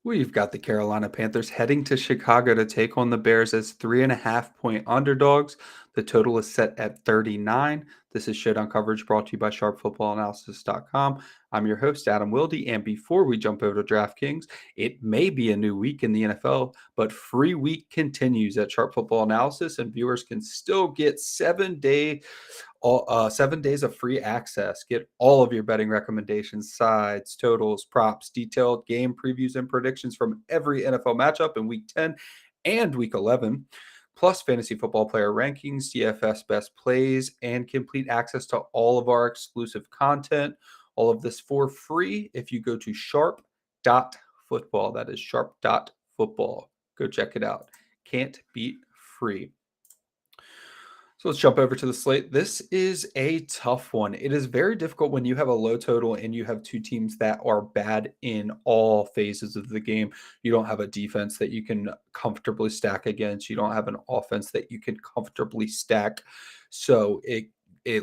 We've got the Carolina Panthers heading to Chicago to take on the Bears as 3.5-point underdogs. The total is set at 39. This is Showdown coverage brought to you by SharpFootballAnalysis.com. I'm your host, Adam Wilde. And before we jump over to DraftKings, it may be a new week in the NFL, but free week continues at Sharp Football Analysis, and viewers can still get 7 days of free access. Get all of your betting recommendations, sides, totals, props, detailed game previews, and predictions from every NFL matchup in Week 10 and Week 11, plus fantasy football player rankings, DFS best plays, and complete access to all of our exclusive content. All of this for free if you go to sharp.football. That is sharp.football. Go check it out. Can't beat free. So let's jump over to the slate. This is a tough one. It is very difficult when you have a low total and you have two teams that are bad in all phases of the game. You don't have a defense that you can comfortably stack against. You don't have an offense that you can comfortably stack. So it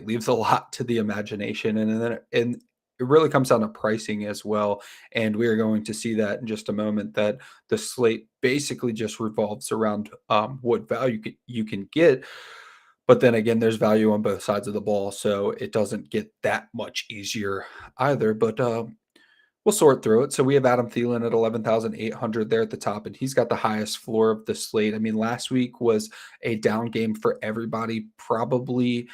leaves a lot to the imagination, and it really comes down to pricing as well. And we are going to see that in just a moment, that the slate basically just revolves around what value you can get. But then again, there's value on both sides of the ball, so it doesn't get that much easier either. But we'll sort through it. So we have Adam Thielen at 11,800 there at the top, and he's got the highest floor of the slate. I mean, last week was a down game for everybody. Probably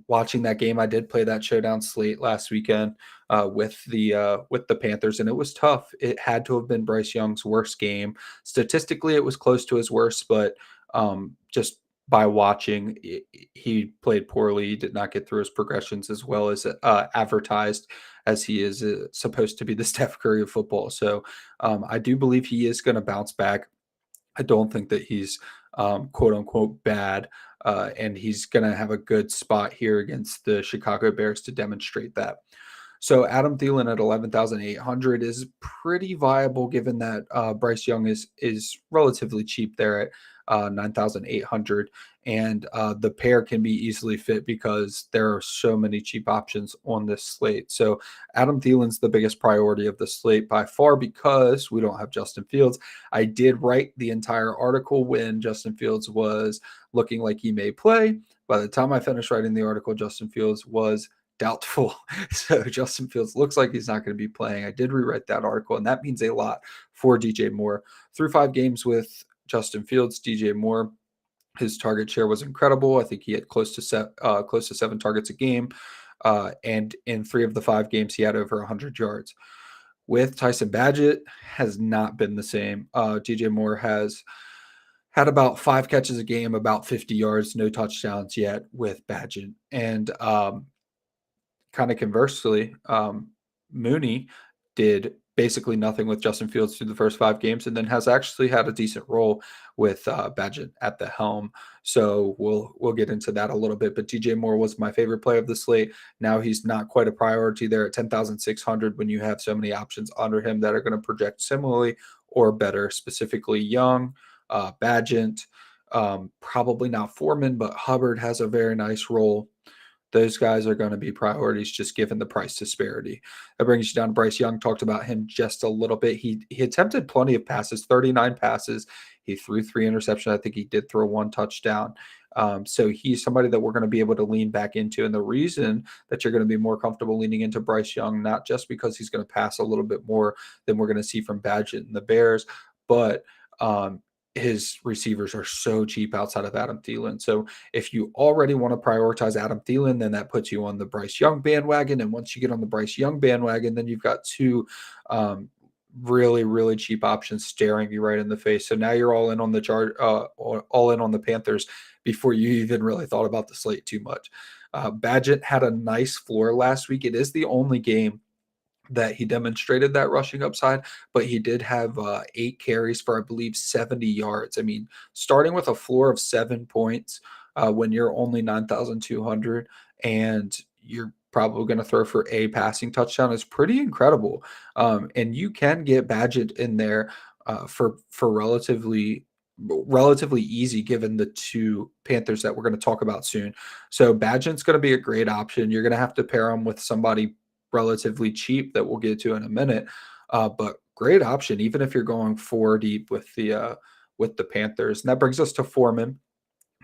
watching that game, I did play that showdown slate last weekend with the Panthers, and it was tough. It had to have been Bryce Young's worst game. Statistically, it was close to his worst, but just by watching, he played poorly. He did not get through his progressions as well as advertised, as he is supposed to be the Steph Curry of football. So I do believe he is going to bounce back. I don't think that he's quote unquote bad, and he's going to have a good spot here against the Chicago Bears to demonstrate that. So Adam Thielen at 11,800 is pretty viable, given that Bryce Young is relatively cheap there at 9,800, and the pair can be easily fit because there are so many cheap options on this slate. So Adam Thielen's the biggest priority of the slate by far because we don't have Justin Fields. I did write the entire article when Justin Fields was looking like he may play. By the time I finished writing the article, Justin Fields was doubtful. So Justin Fields looks like he's not going to be playing. I did rewrite that article, and that means a lot for DJ Moore. Through 5 games with Justin Fields, DJ Moore, his target share was incredible. I think he had close to 7 targets a game, and in 3 of the 5 games, he had over 100 yards. With Tyson Bagent, has not been the same. DJ Moore has had about 5 catches a game, about 50 yards, no touchdowns yet with Bagent. And kind of conversely, Mooney did basically nothing with Justin Fields through the first 5 games, and then has actually had a decent role with Bagent at the helm. So we'll get into that a little bit. But DJ Moore was my favorite play of the slate. Now he's not quite a priority there at 10,600 when you have so many options under him that are going to project similarly or better, specifically Young, Bagent, probably not Foreman, but Hubbard has a very nice role. Those guys are going to be priorities just given the price disparity. That brings you down to Bryce Young. Talked about him just a little bit. He attempted plenty of passes, 39 passes. He threw 3 interceptions. I think he did throw 1 touchdown. So he's somebody that we're going to be able to lean back into. And the reason that you're going to be more comfortable leaning into Bryce Young, not just because he's going to pass a little bit more than we're going to see from Bagent and the Bears, but his receivers are so cheap outside of Adam Thielen. So if you already want to prioritize Adam Thielen, then that puts you on the Bryce Young bandwagon. And once you get on the Bryce Young bandwagon, then you've got 2 really, really cheap options staring you right in the face. So now you're all in on the all in on the Panthers before you even really thought about the slate too much. Bagent had a nice floor last week. It is the only game that he demonstrated that rushing upside, but he did have 8 carries for, I believe, 70 yards. I mean, starting with a floor of 7 points when you're only 9,200 and you're probably going to throw for a passing touchdown is pretty incredible. And you can get Bagent in there for relatively easy given the 2 Panthers that we're going to talk about soon. So Bagent's going to be a great option. You're going to have to pair him with somebody relatively cheap that we'll get to in a minute, but great option, even if you're going 4 deep with the Panthers. And that brings us to Foreman.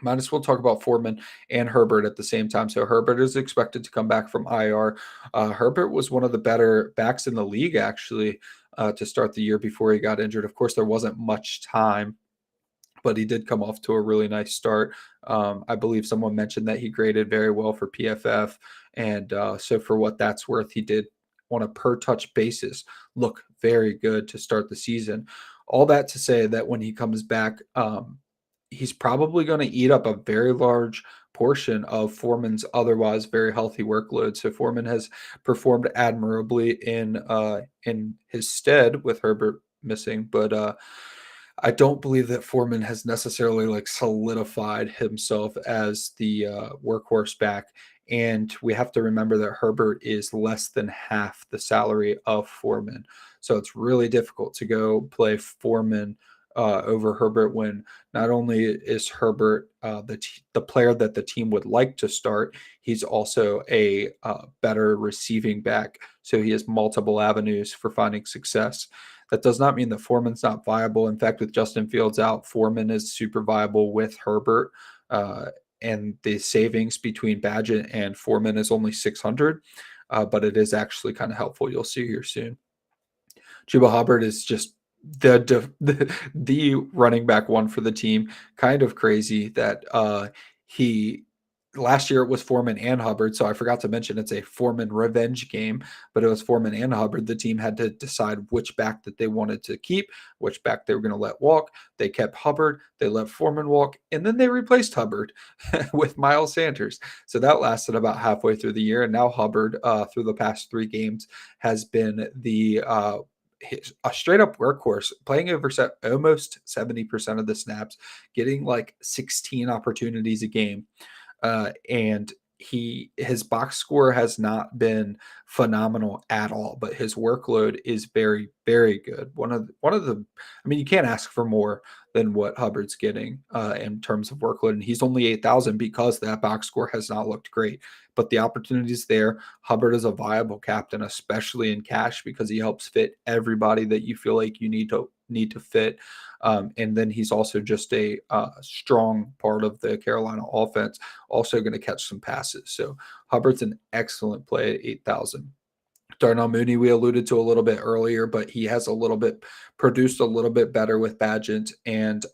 Might as well talk about Foreman and Herbert at the same time. So Herbert is expected to come back from IR. Herbert was one of the better backs in the league, actually, to start the year before he got injured. Of course, there wasn't much time, but he did come off to a really nice start. I believe someone mentioned that he graded very well for PFF. And so for what that's worth, he did on a per touch basis look very good to start the season. All that to say that when he comes back, he's probably going to eat up a very large portion of Foreman's otherwise very healthy workload. So Foreman has performed admirably in his stead with Herbert missing, but I don't believe that Foreman has necessarily like solidified himself as the workhorse back. And we have to remember that Herbert is less than half the salary of Foreman. So it's really difficult to go play Foreman over Herbert when not only is Herbert the player that the team would like to start, he's also a better receiving back. So he has multiple avenues for finding success. That does not mean that Foreman's not viable. In fact, with Justin Fields out, Foreman is super viable with Herbert. And the savings between Bagent and Foreman is only 600, but it is actually kind of helpful. You'll see here soon. Chuba Hubbard is just the running back one for the team. Kind of crazy that he last year it was Foreman and Hubbard, so I forgot to mention it's a Foreman revenge game, but it was Foreman and Hubbard. The team had to decide which back that they wanted to keep, which back they were going to let walk. They kept Hubbard, they let Foreman walk, and then they replaced Hubbard with Miles Sanders. So that lasted about halfway through the year, and now Hubbard, through the past 3 games, has been a straight up workhorse, playing over almost 70% of the snaps, getting like 16 opportunities a game. And his box score has not been phenomenal at all, but his workload is very, very good. One of the, I mean, you can't ask for more than what Hubbard's getting in terms of workload, and he's only 8,000 because that box score has not looked great. But the opportunity's there. Hubbard is a viable captain, especially in cash, because he helps fit everybody that you feel like you need to fit. And then he's also just a strong part of the Carolina offense, also going to catch some passes. So Hubbard's an excellent play at 8,000. Darnell Mooney, we alluded to a little bit earlier, but he has produced a little bit better with Bagent, and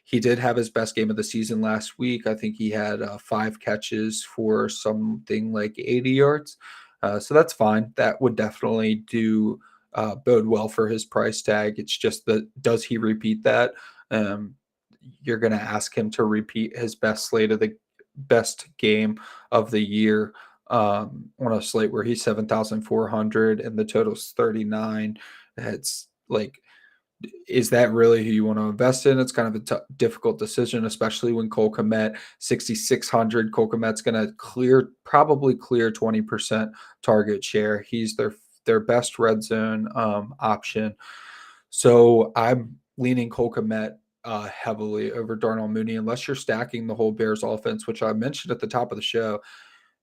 he did have his best game of the season last week. I think he had 5 catches for something like 80 yards. So that's fine. That would definitely bode well for his price tag. It's just that, does he repeat that? You're going to ask him to repeat his best game of the year on a slate where he's 7,400 and the total's 39. It's like, is that really who you want to invest in? It's kind of a difficult decision, especially when Cole Kmet 6,600. Cole Kmet's going to probably clear 20% target share. He's their best red zone option. So I'm leaning Cole Kmet heavily over Darnell Mooney, unless you're stacking the whole Bears offense, which I mentioned at the top of the show.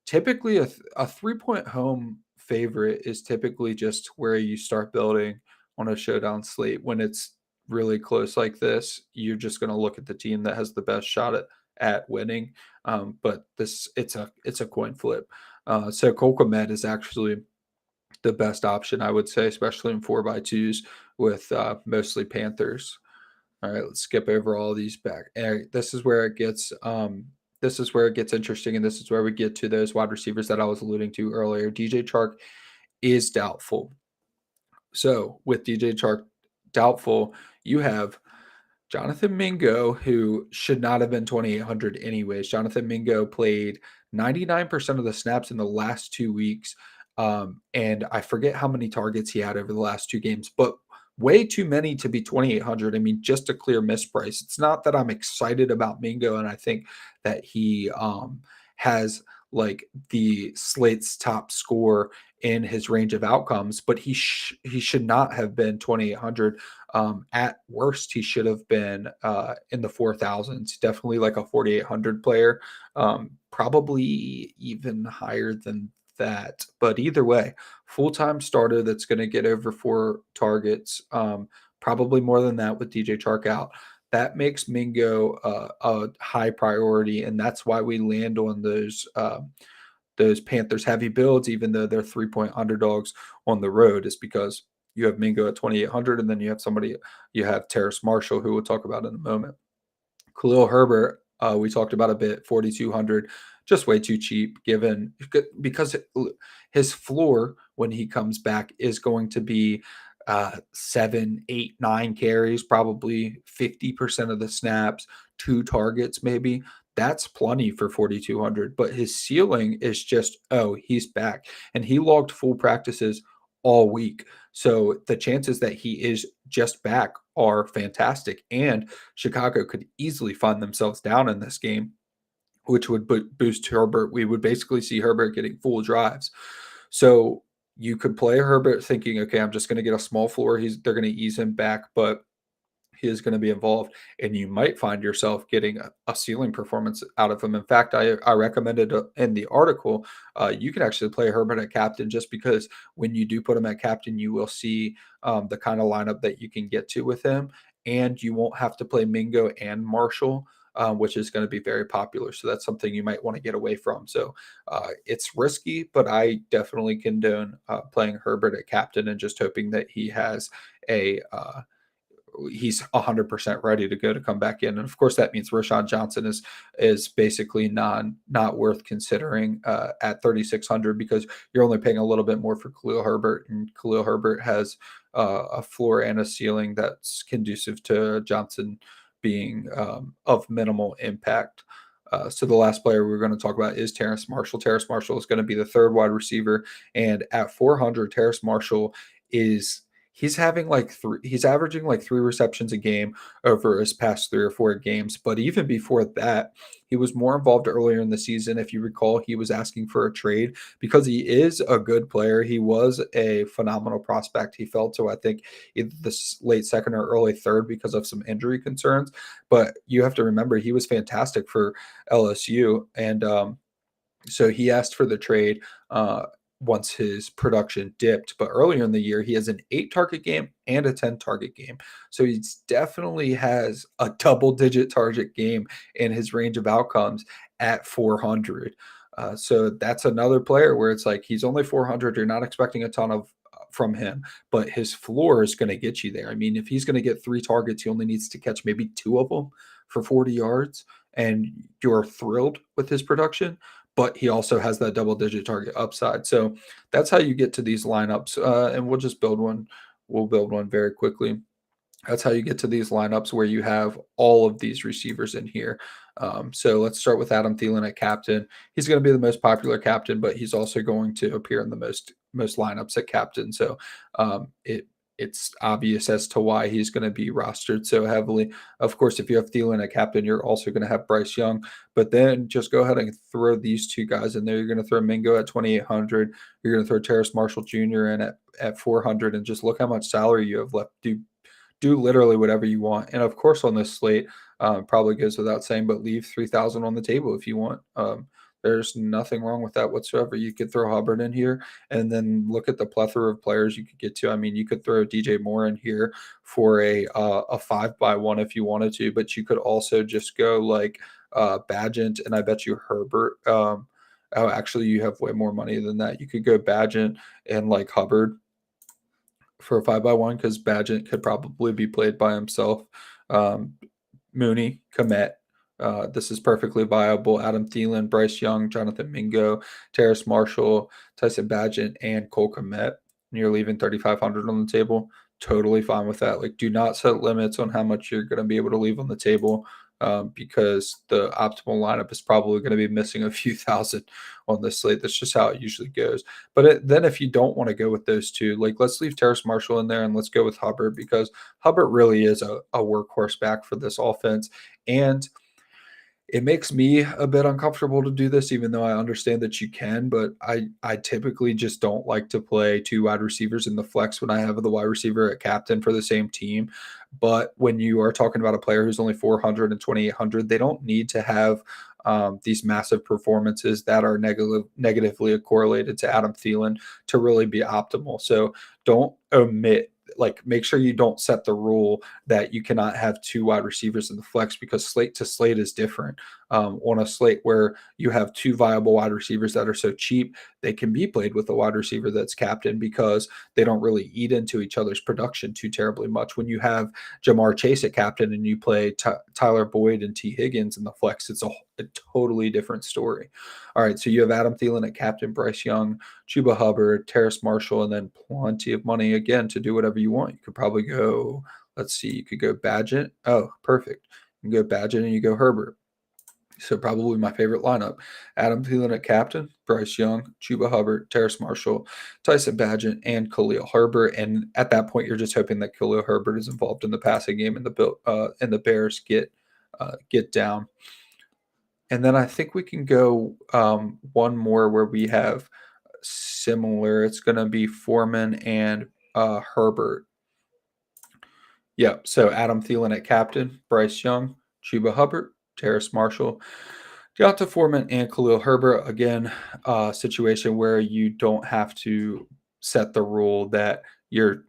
Typically, a 3-point home favorite is typically just where you start building on a showdown slate. When it's really close like this, you're just going to look at the team that has the best shot at winning. But it's a coin flip. So Cole Kmet is actually the best option, I would say, especially in 4x2s with mostly Panthers. All right, let's skip over all these back. This is where it gets interesting, and this is where we get to those wide receivers that I was alluding to earlier. DJ Chark is doubtful. So with DJ Chark doubtful, you have Jonathan Mingo, who should not have been 2,800 anyways. Jonathan Mingo played 99% of the snaps in the last 2 weeks. And I forget how many targets he had over the last 2 games, but way too many to be 2,800. I mean, just a clear misprice. It's not that I'm excited about Mingo, and I think that he has like the slate's top score in his range of outcomes, but he should not have been 2,800. At worst, he should have been in the 4,000s. Definitely like a 4,800 player, probably even higher than that. But either way, full-time starter that's going to get over 4 targets, probably more than that with DJ Chark out. That makes Mingo a high priority, and that's why we land on those Panthers heavy builds, even though they're 3-point underdogs on the road, is because you have Mingo at 2,800, and then you have Terrace Marshall, who we'll talk about in a moment. Khalil Herbert, we talked about a bit, 4,200, just way too cheap because his floor when he comes back is going to be 7, 8, 9 carries, probably 50% of the snaps, 2 targets maybe. That's plenty for 4,200, but his ceiling is just, oh, he's back. And he logged full practices all week. So the chances that he is just back are fantastic. And Chicago could easily find themselves down in this game, which would boost Herbert. We would basically see Herbert getting full drives. So you could play Herbert thinking, okay, I'm just going to get a small floor. They're going to ease him back, but he is going to be involved, and you might find yourself getting a ceiling performance out of him. In fact, I recommended in the article, you can actually play Herbert at captain, just because when you do put him at captain, you will see the kind of lineup that you can get to with him, and you won't have to play Mingo and Marshall, which is going to be very popular. So that's something you might want to get away from. So it's risky, but I definitely condone playing Herbert at captain and just hoping that he has he's 100% ready to go to come back in. And of course, that means Rashawn Johnson is basically not worth considering at 3,600, because you're only paying a little bit more for Khalil Herbert, and Khalil Herbert has a floor and a ceiling that's conducive to Johnson being of minimal impact. So the last player we're going to talk about is Terrace Marshall. Terrace Marshall is going to be the third wide receiver, and at 400, Terrace Marshall he's averaging like 3 receptions a game over his past 3 or 4 games. But even before that, he was more involved earlier in the season. If you recall, he was asking for a trade because he is a good player. He was a phenomenal prospect. He fell to, I think, either the late second or early third because of some injury concerns. But you have to remember, he was fantastic for LSU. And so he asked for the trade once his production dipped. But earlier in the year, he has an 8-target game and a 10-target game. So he definitely has a double-digit target game in his range of outcomes at 400. So that's another player where it's like he's only 400. You're not expecting a ton from him, but his floor is going to get you there. I mean, if he's going to get 3 targets, he only needs to catch maybe 2 of them for 40 yards, and you're thrilled with his production. But he also has that double-digit target upside. So that's how you get to these lineups, and we'll just build one. We'll build one very quickly. That's how you get to these lineups where you have all of these receivers in here. So let's start with Adam Thielen at captain. He's going to be the most popular captain, but he's also going to appear in the most lineups at captain. So it's obvious as to why he's going to be rostered so heavily. Of course, if you have Thielen at captain, you're also going to have Bryce Young. But then just go ahead and throw these 2 guys in there. You're going to throw Mingo at 2,800. You're going to throw Terrace Marshall Jr. in at 400, and just look how much salary you have left. Do literally whatever you want. And of course, on this slate, probably goes without saying, but leave 3,000 on the table if you want. There's nothing wrong with that whatsoever. You could throw Hubbard in here, and then look at the plethora of players you could get to. I mean, you could throw DJ Moore in here for a 5x1 if you wanted to, but you could also just go like Bagent, and I bet you Herbert. Actually, you have way more money than that. You could go Bagent and like Hubbard for a 5x1, because Bagent could probably be played by himself. Mooney, Kmet. This is perfectly viable. Adam Thielen, Bryce Young, Jonathan Mingo, Terrace Marshall, Tyson Bagent, and Cole Kmet. And you're leaving 3,500 on the table. Totally fine with that. Like, do not set limits on how much you're going to be able to leave on the table, because the optimal lineup is probably going to be missing a few thousand on this slate. That's just how it usually goes. But then if you don't want to go with those 2, like, let's leave Terrace Marshall in there and let's go with Hubbard, because Hubbard really is a workhorse back for this offense. And it makes me a bit uncomfortable to do this, even though I understand that you can, but I typically just don't like to play 2 wide receivers in the flex when I have the wide receiver at captain for the same team. But when you are talking about a player who's only 400 and 2,800, they don't need to have these massive performances that are negatively correlated to Adam Thielen to really be optimal. So don't omit, like, make sure you don't set the rule that you cannot have two wide receivers in the flex, because slate to slate is different. On a slate where you have two viable wide receivers that are so cheap, they can be played with a wide receiver that's captain because they don't really eat into each other's production too terribly much. When you have Jamar Chase at captain and you play Tyler Boyd and T. Higgins in the flex, it's a totally different story. All right, so you have Adam Thielen at captain, Bryce Young, Chuba Hubbard, Terrace Marshall, and then plenty of money again to do whatever you want. You could probably go, let's see, you could go Bagent. Oh, perfect. You can go Bagent and you go Herbert. So probably my favorite lineup: Adam Thielen at captain, Bryce Young, Chuba Hubbard, Terrace Marshall, Tyson Bagent, and Khalil Herbert. And at that point, you're just hoping that Khalil Herbert is involved in the passing game and the Bears get down. And then I think we can go one more where we have similar. It's going to be Foreman and Herbert. Yep. So Adam Thielen at captain, Bryce Young, Chuba Hubbard, Terrace Marshall, Deonta Foreman, and Khalil Herbert. Again, situation where you don't have to set the rule that your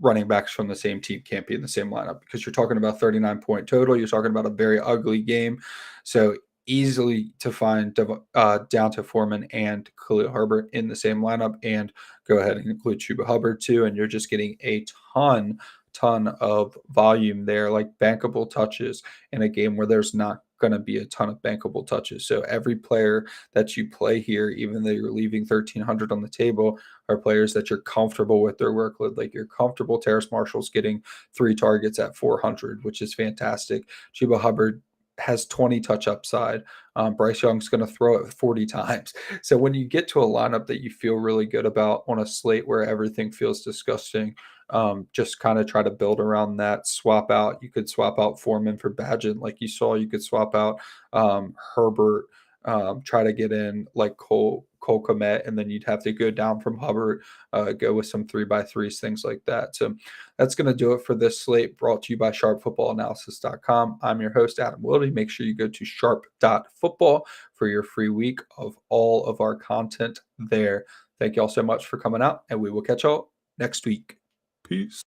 running backs from the same team can't be in the same lineup, because you're talking about 39-point total. You're talking about a very ugly game. So easily to find Deonta Foreman and Khalil Herbert in the same lineup, and go ahead and include Chuba Hubbard too. And you're just getting a ton of volume there, like bankable touches in a game where there's not going to be a ton of bankable touches. So every player that you play here, even though you're leaving 1,300 on the table, are players that you're comfortable with their workload. Like, you're comfortable Terrace Marshall's getting 3 targets at 400, which is fantastic. Chuba Hubbard has 20 touch upside. Bryce Young's going to throw it 40 times. So when you get to a lineup that you feel really good about on a slate where everything feels disgusting, just kind of try to build around that. Swap out. You could swap out Foreman for Bagent, like you saw. You could swap out Herbert. Try to get in like Cole Kmet, and then you'd have to go down from Hubbard, go with some 3x3s, things like that. So that's going to do it for this slate, brought to you by sharpfootballanalysis.com. I'm your host, Adam Wilde. Make sure you go to sharp.football for your free week of all of our content there. Thank you all so much for coming out, and we will catch y'all next week. Peace.